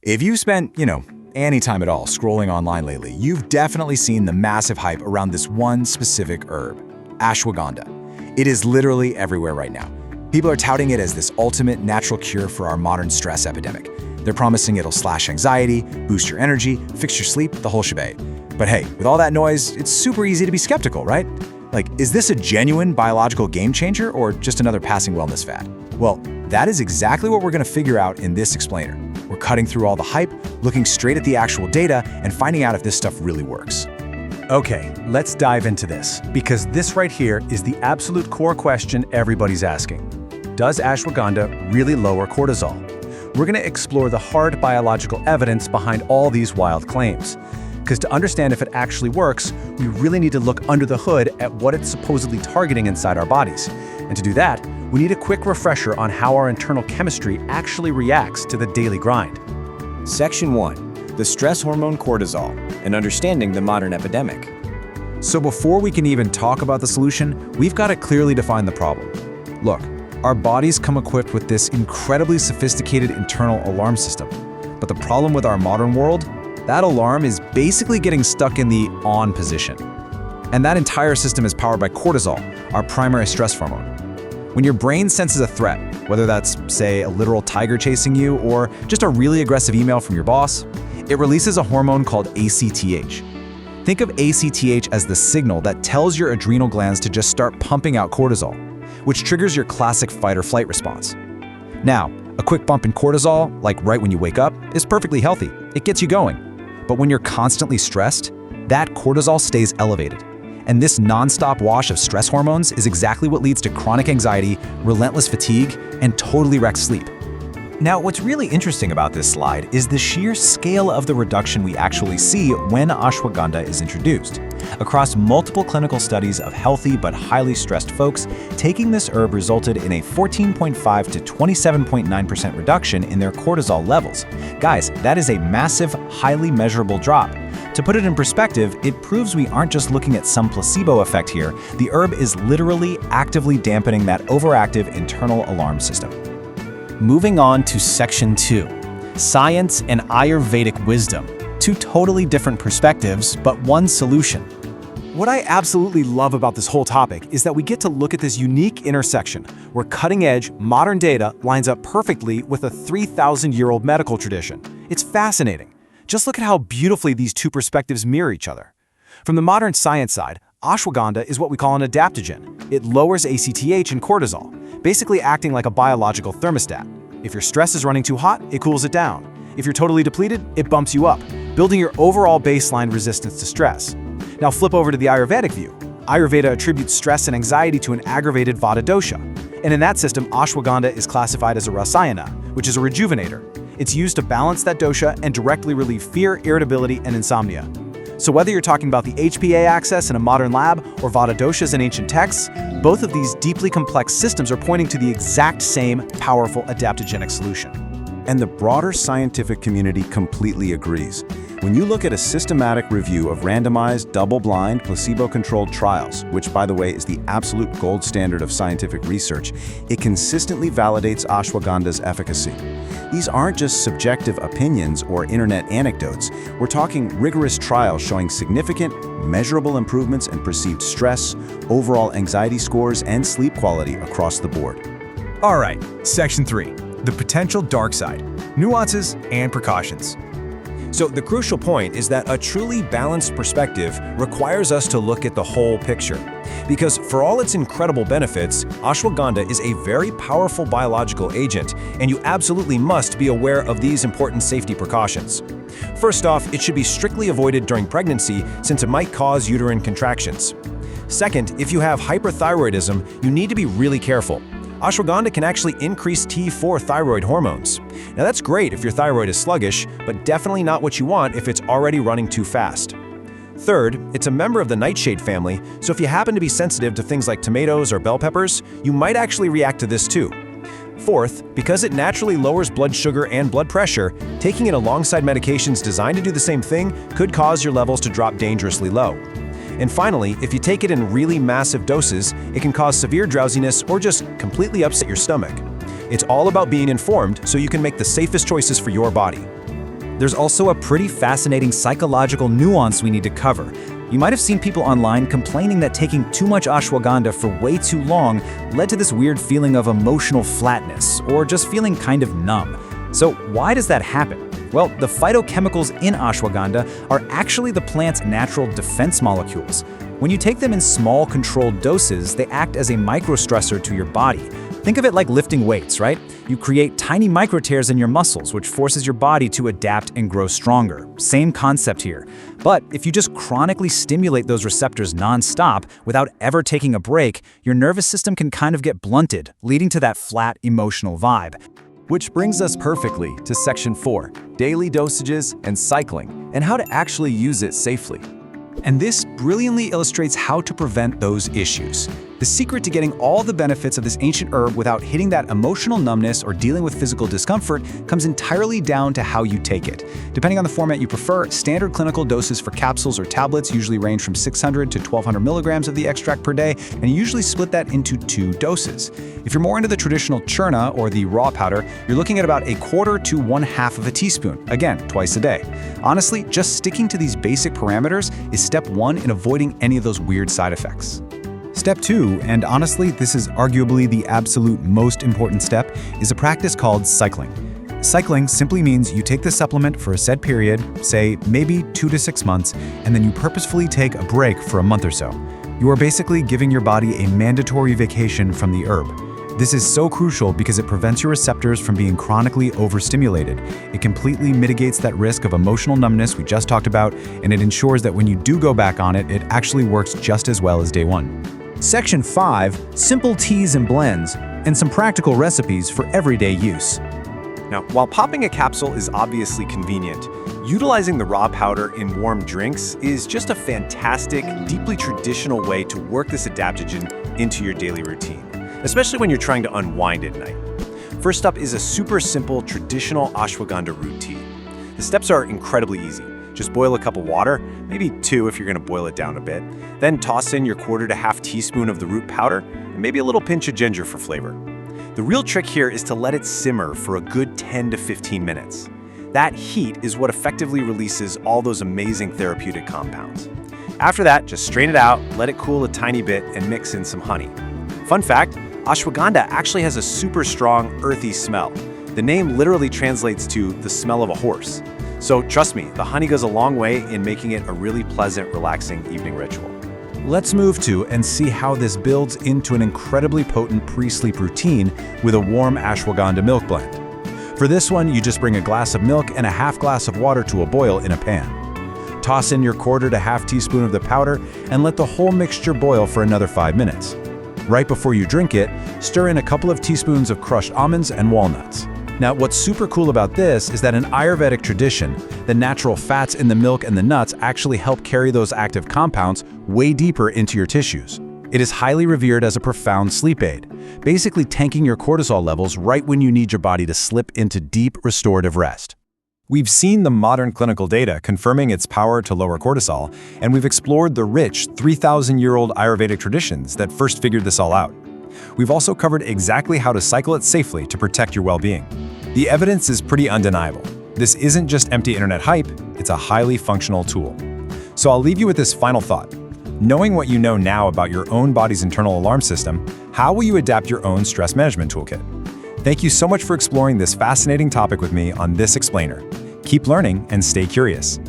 If you spent, any time at all scrolling online lately, you've definitely seen the massive hype around this one specific herb, ashwagandha. It is literally everywhere right now. People are touting it as this ultimate natural cure for our modern stress epidemic. They're promising it'll slash anxiety, boost your energy, fix your sleep, the whole shebang. But hey, with all that noise, it's super easy to be skeptical, right? Like, is this a genuine biological game changer or just another passing wellness fad? Well, that is exactly what we're going to figure out in this explainer. We're cutting through all the hype, looking straight at the actual data, and finding out if this stuff really works. Okay, let's dive into this, because this right here is the absolute core question everybody's asking. Does ashwagandha really lower cortisol? We're going to explore the hard biological evidence behind all these wild claims. Because to understand if it actually works, we really need to look under the hood at what it's supposedly targeting inside our bodies. And to do that, we need a quick refresher on how our internal chemistry actually reacts to the daily grind. Section 1. The stress hormone cortisol, and understanding the modern epidemic. So before we can even talk about the solution, we've got to clearly define the problem. Look, our bodies come equipped with this incredibly sophisticated internal alarm system. But the problem with our modern world, that alarm is basically getting stuck in the on position. And that entire system is powered by cortisol, our primary stress hormone. When your brain senses a threat, whether that's, say, a literal tiger chasing you or just a really aggressive email from your boss, it releases a hormone called ACTH. Think of ACTH as the signal that tells your adrenal glands to just start pumping out cortisol, which triggers your classic fight or flight response. Now, a quick bump in cortisol, like right when you wake up, is perfectly healthy. It gets you going. But when you're constantly stressed, that cortisol stays elevated. And this non-stop wash of stress hormones is exactly what leads to chronic anxiety, relentless fatigue, and totally wrecked sleep. Now, what's really interesting about this slide is the sheer scale of the reduction we actually see when ashwagandha is introduced. Across multiple clinical studies of healthy but highly stressed folks, taking this herb resulted in a 14.5 to 27.9% reduction in their cortisol levels. Guys, that is a massive, highly measurable drop. To put it in perspective, it proves we aren't just looking at some placebo effect here. The herb is literally actively dampening that overactive internal alarm system. Moving on to Section 2, Science and Ayurvedic Wisdom. Two totally different perspectives, but one solution. What I absolutely love about this whole topic is that we get to look at this unique intersection where cutting-edge, modern data lines up perfectly with a 3,000-year-old medical tradition. It's fascinating. Just look at how beautifully these two perspectives mirror each other. From the modern science side, ashwagandha is what we call an adaptogen. It lowers ACTH and cortisol, basically acting like a biological thermostat. If your stress is running too hot, it cools it down. If you're totally depleted, it bumps you up, building your overall baseline resistance to stress. Now flip over to the Ayurvedic view. Ayurveda attributes stress and anxiety to an aggravated Vata dosha. And in that system, ashwagandha is classified as a Rasayana, which is a rejuvenator. It's used to balance that dosha and directly relieve fear, irritability, and insomnia. So whether you're talking about the HPA axis in a modern lab or Vata doshas in ancient texts, both of these deeply complex systems are pointing to the exact same powerful adaptogenic solution. And the broader scientific community completely agrees. When you look at a systematic review of randomized, double-blind, placebo-controlled trials, which, by the way, is the absolute gold standard of scientific research, it consistently validates ashwagandha's efficacy. These aren't just subjective opinions or internet anecdotes. We're talking rigorous trials showing significant, measurable improvements in perceived stress, overall anxiety scores, and sleep quality across the board. All right, Section 3, the potential dark side, nuances and precautions. So the crucial point is that a truly balanced perspective requires us to look at the whole picture. Because for all its incredible benefits, ashwagandha is a very powerful biological agent, and you absolutely must be aware of these important safety precautions. First off, it should be strictly avoided during pregnancy since it might cause uterine contractions. Second, if you have hyperthyroidism, you need to be really careful. Ashwagandha can actually increase T4 thyroid hormones. Now that's great if your thyroid is sluggish, but definitely not what you want if it's already running too fast. Third, it's a member of the nightshade family, so if you happen to be sensitive to things like tomatoes or bell peppers, you might actually react to this too. Fourth, because it naturally lowers blood sugar and blood pressure, taking it alongside medications designed to do the same thing could cause your levels to drop dangerously low. And finally, if you take it in really massive doses, it can cause severe drowsiness or just completely upset your stomach. It's all about being informed so you can make the safest choices for your body. There's also a pretty fascinating psychological nuance we need to cover. You might have seen people online complaining that taking too much ashwagandha for way too long led to this weird feeling of emotional flatness, or just feeling kind of numb. So why does that happen? Well, the phytochemicals in ashwagandha are actually the plant's natural defense molecules. When you take them in small, controlled doses, they act as a microstressor to your body. Think of it like lifting weights, right? You create tiny micro tears in your muscles, which forces your body to adapt and grow stronger. Same concept here. But if you just chronically stimulate those receptors non-stop without ever taking a break, your nervous system can kind of get blunted, leading to that flat emotional vibe. Which brings us perfectly to Section 4, daily dosages and cycling, and how to actually use it safely. And this brilliantly illustrates how to prevent those issues. The secret to getting all the benefits of this ancient herb without hitting that emotional numbness or dealing with physical discomfort comes entirely down to how you take it. Depending on the format you prefer, standard clinical doses for capsules or tablets usually range from 600 to 1200 milligrams of the extract per day, and you usually split that into 2 doses. If you're more into the traditional churna or the raw powder, you're looking at about 1/4 to 1/2 of a teaspoon, again, twice a day. Honestly, just sticking to these basic parameters is step 1 in avoiding any of those weird side effects. Step 2, and honestly, this is arguably the absolute most important step, is a practice called cycling. Cycling simply means you take the supplement for a set period, say maybe 2 to 6 months, and then you purposefully take a break for a month or so. You are basically giving your body a mandatory vacation from the herb. This is so crucial because it prevents your receptors from being chronically overstimulated. It completely mitigates that risk of emotional numbness we just talked about, and it ensures that when you do go back on it, it actually works just as well as day 1. Section 5, simple teas and blends, and some practical recipes for everyday use. Now, while popping a capsule is obviously convenient, utilizing the raw powder in warm drinks is just a fantastic, deeply traditional way to work this adaptogen into your daily routine, especially when you're trying to unwind at night. First up is a super simple traditional ashwagandha root tea. The steps are incredibly easy. Just boil a cup of water, maybe 2 if you're going to boil it down a bit. Then toss in your 1/4 to 1/2 teaspoon of the root powder, and maybe a little pinch of ginger for flavor. The real trick here is to let it simmer for a good 10 to 15 minutes. That heat is what effectively releases all those amazing therapeutic compounds. After that, just strain it out, let it cool a tiny bit, and mix in some honey. Fun fact, ashwagandha actually has a super strong, earthy smell. The name literally translates to the smell of a horse. So trust me, the honey goes a long way in making it a really pleasant, relaxing evening ritual. Let's move to and see how this builds into an incredibly potent pre-sleep routine with a warm ashwagandha milk blend. For this one, you just bring a glass of milk and a 1/2 glass of water to a boil in a pan. Toss in your 1/4 to 1/2 teaspoon of the powder and let the whole mixture boil for another 5 minutes. Right before you drink it, stir in a couple of teaspoons of crushed almonds and walnuts. Now, what's super cool about this is that in Ayurvedic tradition, the natural fats in the milk and the nuts actually help carry those active compounds way deeper into your tissues. It is highly revered as a profound sleep aid, basically tanking your cortisol levels right when you need your body to slip into deep restorative rest. We've seen the modern clinical data confirming its power to lower cortisol, and we've explored the rich 3,000-year-old Ayurvedic traditions that first figured this all out. We've also covered exactly how to cycle it safely to protect your well-being. The evidence is pretty undeniable. This isn't just empty internet hype, it's a highly functional tool. So I'll leave you with this final thought. Knowing what you know now about your own body's internal alarm system, how will you adapt your own stress management toolkit? Thank you so much for exploring this fascinating topic with me on This Explainer. Keep learning and stay curious.